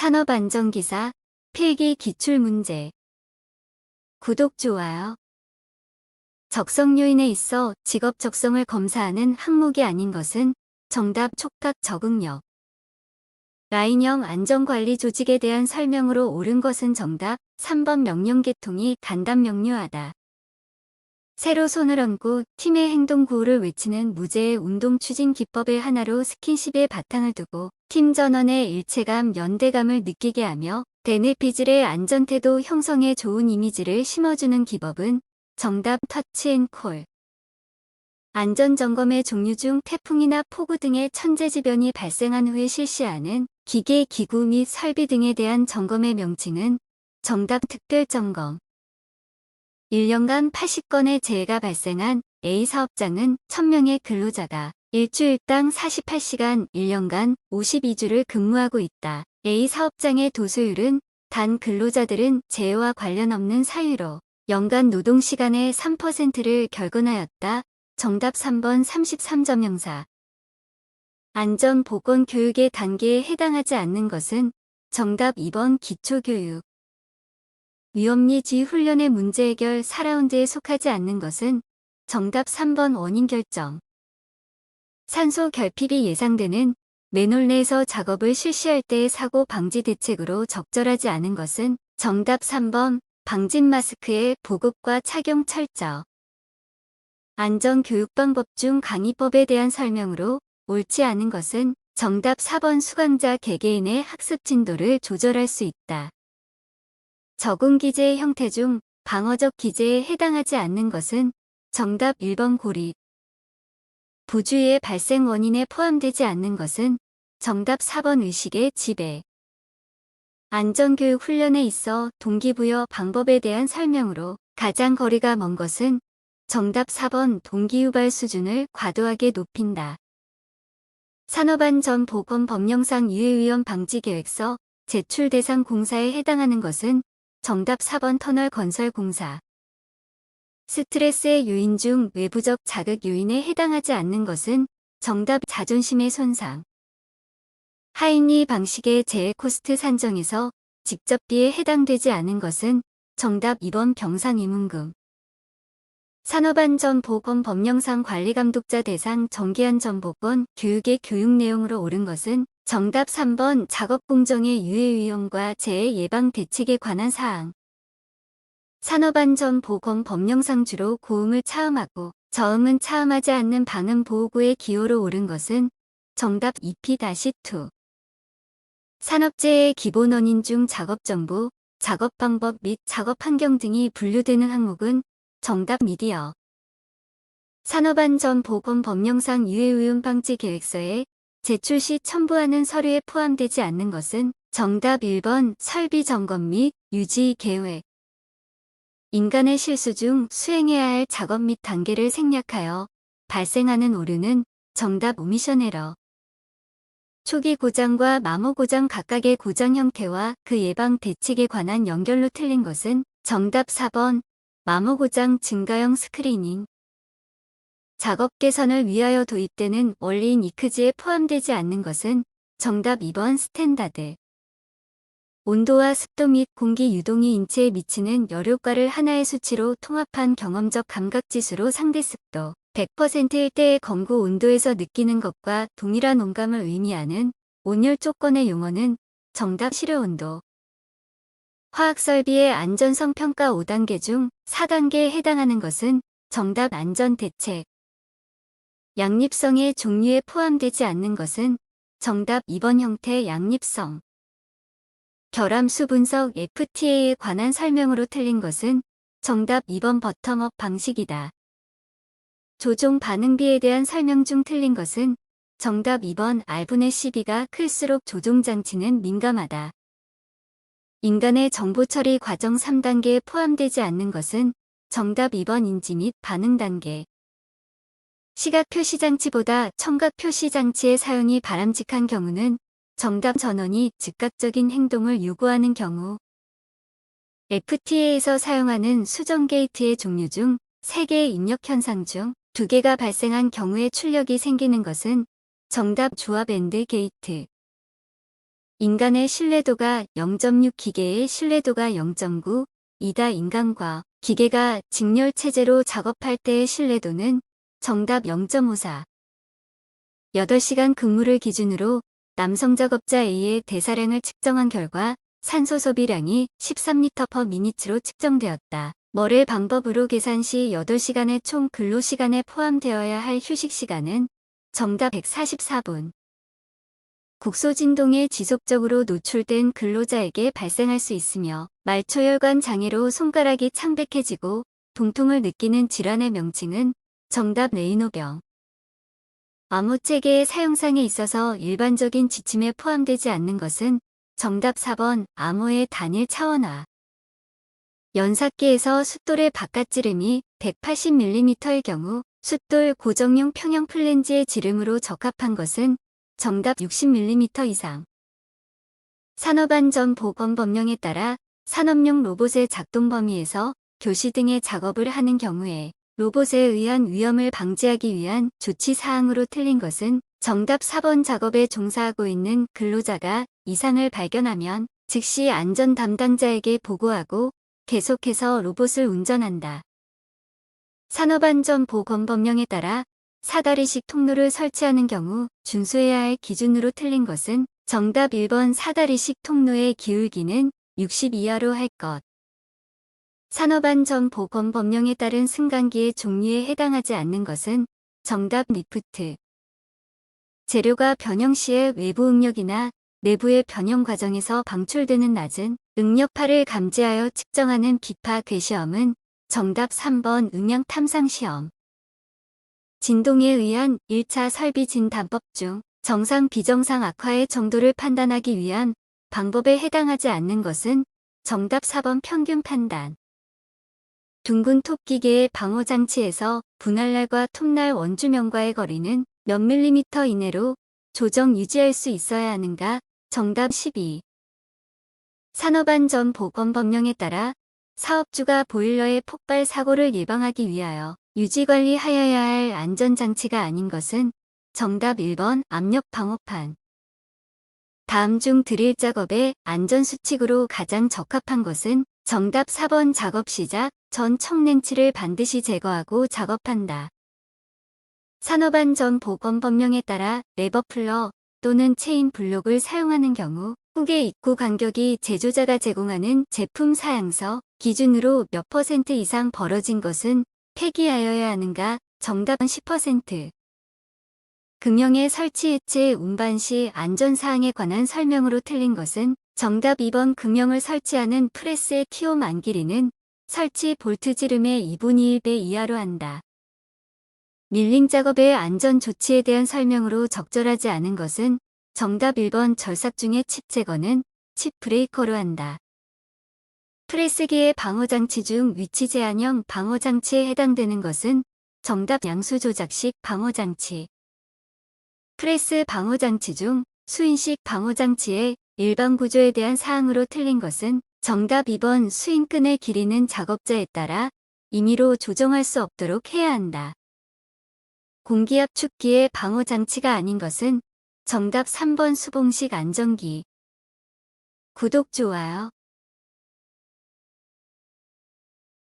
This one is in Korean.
산업안전기사 필기 기출문제. 구독, 좋아요. 적성 요인에 있어 직업 적성을 검사하는 항목이 아닌 것은 정답 촉각 적응력. 라인형 안전관리 조직에 대한 설명으로 옳은 것은 정답 3번 명령계통이 간단 명료하다. 새로 손을 얹고 팀의 행동 구호를 외치는 무제의 운동 추진 기법의 하나로 스킨십에 바탕을 두고 팀 전원의 일체감, 연대감을 느끼게 하며 베네피즐의 안전태도 형성에 좋은 이미지를 심어주는 기법은 정답 터치앤콜. 안전점검의 종류 중 태풍이나 폭우 등의 천재지변이 발생한 후에 실시하는 기계, 기구 및 설비 등에 대한 점검의 명칭은 정답 특별점검. 1년간 80건의 재해가 발생한 A 사업장은 1000명의 근로자가 일주일당 48시간 1년간 52주를 근무하고 있다. A 사업장의 도수율은 단 근로자들은 재해와 관련 없는 사유로 연간 노동시간의 3%를 결근하였다. 정답 3번 33점형사. 안전보건교육의 단계에 해당하지 않는 것은 정답 2번 기초교육. 위험리지 훈련의 문제 해결 4라운드에 속하지 않는 것은 정답 3번 원인 결정. 산소 결핍이 예상되는 맨홀 내에서 작업을 실시할 때의 사고 방지 대책으로 적절하지 않은 것은 정답 3번 방진 마스크의 보급과 착용 철저. 안전교육방법 중 강의법에 대한 설명으로 옳지 않은 것은 정답 4번 수강자 개개인의 학습 진도를 조절할 수 있다. 적응 기제의 형태 중 방어적 기제에 해당하지 않는 것은 정답 1번 고립. 부주의의 발생 원인에 포함되지 않는 것은 정답 4번 의식의 지배. 안전교육 훈련에 있어 동기부여 방법에 대한 설명으로 가장 거리가 먼 것은 정답 4번 동기유발 수준을 과도하게 높인다. 산업안전보건법령상 유해위험 방지계획서 제출 대상 공사에 해당하는 것은 정답 4번 터널 건설 공사. 스트레스의 요인 중 외부적 자극 요인에 해당하지 않는 것은 정답 자존심의 손상. 하인리 방식의 재해 코스트 산정에서 직접비에 해당되지 않은 것은 정답 2번 경상위문금. 산업안전보건법령상 관리감독자 대상 정기안전보건 교육의 교육 내용으로 옳은 것은 정답 3번 작업공정의 유해위험과 재해 예방 대책에 관한 사항. 산업안전보건법령상 주로 고음을 차음하고 저음은 차음하지 않는 방음보호구의 기호로 옳은 것은 정답 2P-2. 산업재해의 기본 원인 중 작업정보, 작업방법 및 작업환경 등이 분류되는 항목은 정답 미디어. 산업안전보건법령상 유해위험 방지 계획서에 제출 시 첨부하는 서류에 포함되지 않는 것은 정답 1번 설비 점검 및 유지 계획. 인간의 실수 중 수행해야 할 작업 및 단계를 생략하여 발생하는 오류는 정답 오미션 에러. 초기 고장과 마모 고장 각각의 고장 형태와 그 예방 대책에 관한 연결로 틀린 것은 정답 4번 마모 고장 증가형 스크리닝. 작업 개선을 위하여 도입되는 원리인 이크즈에 포함되지 않는 것은 정답 2번 스탠다드. 온도와 습도 및 공기 유동이 인체에 미치는 열효과를 하나의 수치로 통합한 경험적 감각지수로 상대습도 100%일 때의 검구 온도에서 느끼는 것과 동일한 온감을 의미하는 온열 조건의 용어는 정답 실효온도. 화학설비의 안전성 평가 5단계 중 4단계에 해당하는 것은 정답 안전대책. 양립성의 종류에 포함되지 않는 것은 정답 2번 형태 양립성. 결함수 분석 FTA에 관한 설명으로 틀린 것은 정답 2번 버텀업 방식이다. 조종 반응비에 대한 설명 중 틀린 것은 정답 2번 R분의 CB가 클수록 조종장치는 민감하다. 인간의 정보 처리 과정 3단계에 포함되지 않는 것은 정답 2번 인지 및 반응 단계. 시각 표시장치보다 청각 표시장치의 사용이 바람직한 경우는 정답 전원이 즉각적인 행동을 요구하는 경우. FTA에서 사용하는 수정 게이트의 종류 중 3개의 입력 현상 중 2개가 발생한 경우에 출력이 생기는 것은 정답 조합 앤드 게이트. 인간의 신뢰도가 0.6, 기계의 신뢰도가 0.9, 이다. 인간과 기계가 직렬체제로 작업할 때의 신뢰도는 정답 0.54. 8시간 근무를 기준으로 남성 작업자 A의 대사량을 측정한 결과 산소 소비량이 13L/min으로 측정되었다. 뭐를 방법으로 계산 시 8시간의 총 근로시간에 포함되어야 할 휴식시간은 정답 144분. 국소진동에 지속적으로 노출된 근로자에게 발생할 수 있으며 말초혈관 장애로 손가락이 창백해지고 통통을 느끼는 질환의 명칭은 정답 레이노병. 암호 체계의 사용상에 있어서 일반적인 지침에 포함되지 않는 것은 정답 4번 암호의 단일 차원화. 연삭기에서 숫돌의 바깥지름이 180mm일 경우 숫돌 고정용 평형 플랜지의 지름으로 적합한 것은 정답 60mm 이상. 산업안전보건법령에 따라 산업용 로봇의 작동 범위에서 교시 등의 작업을 하는 경우에 로봇에 의한 위험을 방지하기 위한 조치 사항으로 틀린 것은 정답 4번 작업에 종사하고 있는 근로자가 이상을 발견하면 즉시 안전 담당자에게 보고하고 계속해서 로봇을 운전한다. 산업안전보건법령에 따라 사다리식 통로를 설치하는 경우 준수해야 할 기준으로 틀린 것은 정답 1번 사다리식 통로의 기울기는 60 이하로 할 것. 산업안전보건법령에 따른 승강기의 종류에 해당하지 않는 것은 정답 리프트. 재료가 변형 시의 외부 응력이나 내부의 변형 과정에서 방출되는 낮은 응력파를 감지하여 측정하는 비파 궤시험은 정답 3번 음량 탐상 시험. 진동에 의한 1차 설비 진단법 중 정상 비정상 악화의 정도를 판단하기 위한 방법에 해당하지 않는 것은 정답 4번 평균 판단. 둥근 톱 기계의 방호장치에서 분할날과 톱날 원주면과의 거리는 몇 밀리미터 이내로 조정 유지할 수 있어야 하는가? 정답 12. 산업안전보건법령에 따라 사업주가 보일러의 폭발 사고를 예방하기 위하여 유지관리하여야 할 안전장치가 아닌 것은 정답 1번 압력 방호판. 다음 중 드릴 작업의 안전수칙으로 가장 적합한 것은 정답 4번 작업 시작 전 청렌치를 반드시 제거하고 작업한다. 산업안전보건법령에 따라 레버플러 또는 체인 블록을 사용하는 경우 훅의 입구 간격이 제조자가 제공하는 제품 사양서 기준으로 몇 % 이상 벌어진 것은 폐기하여야 하는가? 정답은 10%. 금형의 설치 해체 운반 시 안전사항에 관한 설명으로 틀린 것은 정답 2번 금형을 설치하는 프레스의 키홈 길이는 설치 볼트 지름의 2분의 1배 이하로 한다. 밀링 작업의 안전 조치에 대한 설명으로 적절하지 않은 것은 정답 1번 절삭 중의 칩 제거는 칩 브레이커로 한다. 프레스기의 방호장치 중 위치 제한형 방호장치에 해당되는 것은 정답 양수 조작식 방호장치. 프레스 방호장치 중 수인식 방호장치의 일반 구조에 대한 사항으로 틀린 것은 정답 2번 수인끈의 길이는 작업자에 따라 임의로 조정할 수 없도록 해야 한다. 공기압축기의 방호장치가 아닌 것은 정답 3번 수봉식 안전기. 구독, 좋아요.